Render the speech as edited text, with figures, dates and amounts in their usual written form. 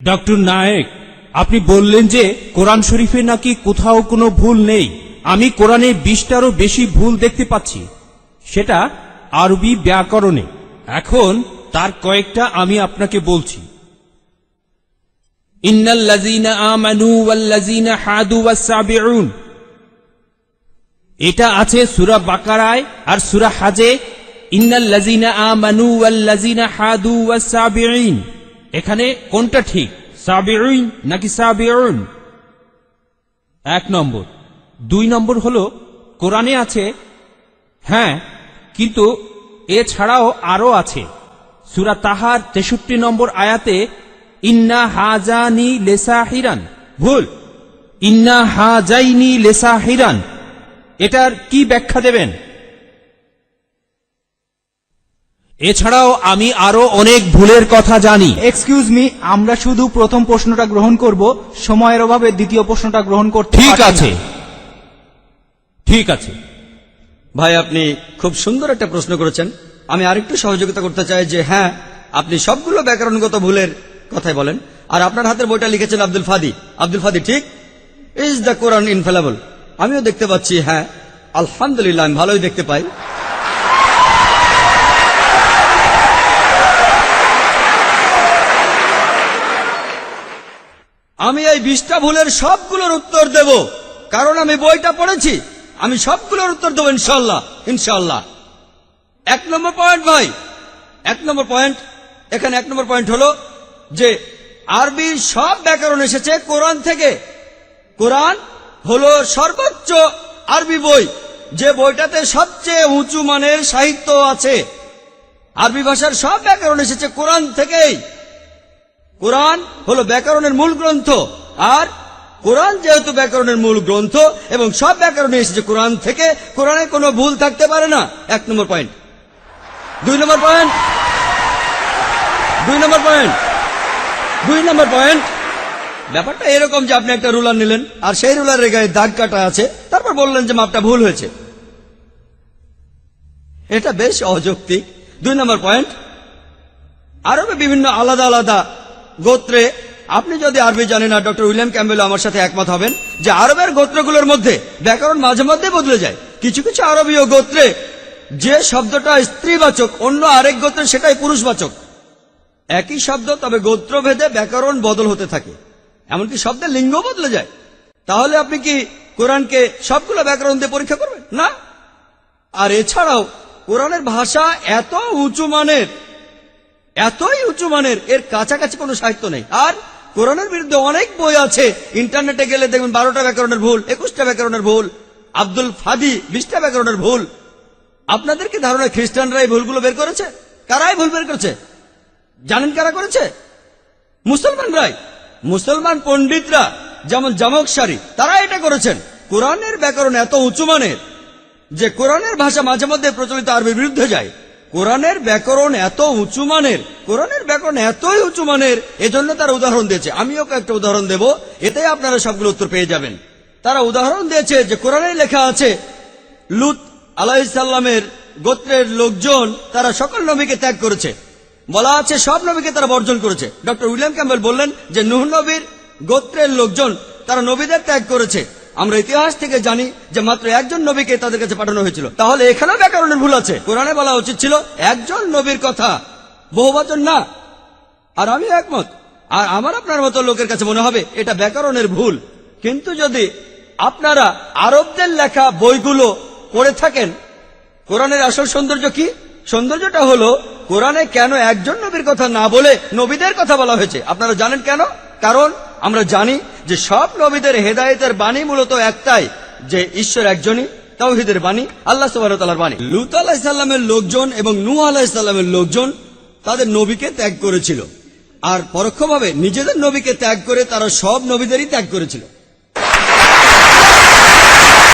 Doctor Naik, আপনি বললেন যে কোরআন শরীফে নাকি কোথাও কোনো ভুল নেই। আমি কোরআনে 20টারও বেশি ভুল দেখতে পাচ্ছি, সেটা আরবি ব্যাকরণে। এখন তার কয়েকটা আমি আপনাকে বলছি। ইন্নাল্লাযীনা আমানু ওয়াল্লাযীনা হাদু ওয়াস-সাবিউন, এটা আছে সূরা বাকারায় আর সূরা হাজে। ইন্নাল্লাযীনা আমানু ওয়াল্লাযীনা হাদু ওয়াস-সাবিউন, এখানে কোনটা ঠিক, সাবিউন নাকি সাবিউন? 1 নম্বর। 2 নম্বর হলো কোরআনে আছে, হ্যাঁ, কিন্তু এছাড়াও আরো আছে। সূরা তাহার 63 নম্বর আয়াতে ইন্না হাজানি লেসাহিরান, ভুল, ইন্না হাজাইনি লেসাহিরান। এটার কি ব্যাখ্যা দেবেন? এছাড়াও আমি আরো অনেক ভুলের কথা জানি। এক্সকিউজ মি, আমরা শুধু প্রথম প্রশ্নটা গ্রহণ করব, সময়ের অভাবে দ্বিতীয় প্রশ্নটা গ্রহণ করতে ঠিক পারছি না। আছে, ঠিক আছে। ভাই, আপনি খুব সুন্দর একটা প্রশ্ন করেছেন। আমি আরেকটু সহযোগিতা করতে চাই যে হ্যাঁ, আপনি সবগুলো ব্যাকরণগত ভুলের কথাই বলেন, আর আপনার হাতের বইটা লিখেছেন আব্দুল ফাদি। আব্দুল ফাদি ঠিক, ইজ দ্য কোরআন ইনফেলেবল? আমিও দেখতে পাচ্ছি, হ্যাঁ, আলহামদুলিল্লাহ, আমি ভালোই দেখতে পাই। আমি এই 20টা ভুলের সবগুলোর উত্তর দেব, কারণ আমি বইটা পড়েছি। আমি সবগুলোর উত্তর দেবো ইনশাল্লাহ, ইনশাল্লাহ। 1 নম্বর পয়েন্ট ভাই, 1 নম্বর পয়েন্ট, এখানে 1 নম্বর পয়েন্ট হলো যে আরবির সব ব্যাকরণ এসেছে কোরআন থেকে। কোরআন হলো সর্বোচ্চ আরবি বই, যে বইটাতে সবচেয়ে উঁচু মানের সাহিত্য আছে। আরবি ভাষার সব ব্যাকরণ এসেছে কোরআন থেকেই। কোরআন হলো ব্যাকরণের মূল গ্রন্থ, আর কোরআন যেহেতু ব্যাকরণের মূল গ্রন্থ এবং সব ব্যাকরণে এসেছে কোরআন থেকে, কোরআনে কোনো ভুল থাকতে পারে না। 1 নম্বর পয়েন্ট। 2 নম্বর পয়েন্ট, 2 নম্বর পয়েন্ট, 2 নম্বর পয়েন্ট। ব্যাপারটা এরকম যে আপনি একটা রুলার নিলেন, আর সেই রুলারের গায়ে দাগ কাটা আছে, তারপর বললেন যে মাপটা ভুল হয়েছে। এটা বেশ অযৌক্তিক। 2 নম্বর পয়েন্ট, আরবে বিভিন্ন আলাদা আলাদা গোত্রে, আপনি যদি আরবি জানেন, আর ডক্টর উইলিয়াম ক্যাম্বেল আমার সাথে একমত হবেন যে আরবের গোত্রগুলোর মধ্যে ব্যাকরণ মাঝে মধ্যে বদলে যায়। কিছু কিছু আরবীয় গোত্রে যে শব্দটা স্ত্রীবাচক, অন্য আরেক গোত্রে সেটাই পুরুষবাচক। একই শব্দ, তবে গোত্রভেদে ব্যাকরণ বদল হতে থাকে, এমনকি শব্দের লিঙ্গ বদলে যায়। তাহলে আপনি কি কোরআনকে সবগুলো ব্যাকরণ দিয়ে পরীক্ষা করবেন? না। আর এছাড়াও কোরআনের ভাষা এত উঁচু মানের, এতই উঁচু মানের, এর কাছাকাছি কোনো সাহিত্য নেই। আর কোরআনের বিরুদ্ধে অনেক বই আছে, ইন্টারনেটে গেলে দেখবেন 12টা ব্যাকরণের ভুল, 21টা ব্যাকরণের ভুল, আব্দুল ফাদি 20টা ব্যাকরণের ভুল। আপনাদের কি ধারণা খ্রিস্টানরা এই ভুলগুলো বের করেছে? কারাই ভুল বের করেছে জানেন? কারা করেছে? মুসলমানরাই। মুসলমান পণ্ডিতরা, যেমন জামকশারি, তারা এটা করেছেন। কোরআনের ব্যাকরণ এত উঁচু মানের যে কোরআনের ভাষা মাঝে মধ্যে প্রচলিত আরবির বিরুদ্ধে যায়। কোরআনের ব্যাকরণ এত উঁচু মানের, কোরআনের ব্যাকরণ এতই উঁচু মানের, এজন্য তারা উদাহরণ দিয়েছে। আমিও একটা উদাহরণ দেব, এতে আপনারা সবগুলো উত্তর পেয়ে যাবেন। তারা উদাহরণ দিয়েছে যে কোরআনে লেখা আছে লূত আলাইহিস সালামের গোত্রের লোকজন তারা সকল নবীকে ত্যাগ করেছে। বলা আছে সব নবীকে তারা বর্জন করেছে। ডক্টর উইলিয়াম ক্যাম্বেল বললেন যে নূহ নবীর গোত্রের লোকজন তারা নবীদের ত্যাগ করেছে। আমরা ইতিহাস থেকে জানি যে মাত্র একজন নবীকে তাদের কাছে পাঠানো হয়েছিল। তাহলে এখানেও ব্যাকরণের ভুল আছে। কোরআনে বলা উচিত ছিল একজন নবীর কথা, বহুবচন না। আর আমি একমত, আর আমার আপনার মতো লোকের কাছে মনে হবে এটা ব্যাকরণের ভুল। কিন্তু যদি আপনারা আরবদের লেখা বইগুলো পড়ে থাকেন, কোরআনের আসল সৌন্দর্য কি? সৌন্দর্যটা হলো কোরআনে কেন একজন নবীর কথা না বলে নবীদের কথা বলা হয়েছে। আপনারা জানেন কেন? কারণ আমরা জানি যে সব নবীদের হেদায়েতের বাণী মূলত একটাই, যে ঈশ্বর একজনই, তাওহীদের বাণী, আল্লাহ সুবহানাহু ওয়া তাআলার বাণী। লূত আলাইহিস সালামের লোকজন এবং নূহ আলাইহিস সালামের লোকজন তাদের নবীকে ত্যাগ করেছিল, আর পরোক্ষভাবে নিজেদের নবীকে ত্যাগ করে তারা সব নবীদেরই ত্যাগ করেছিল।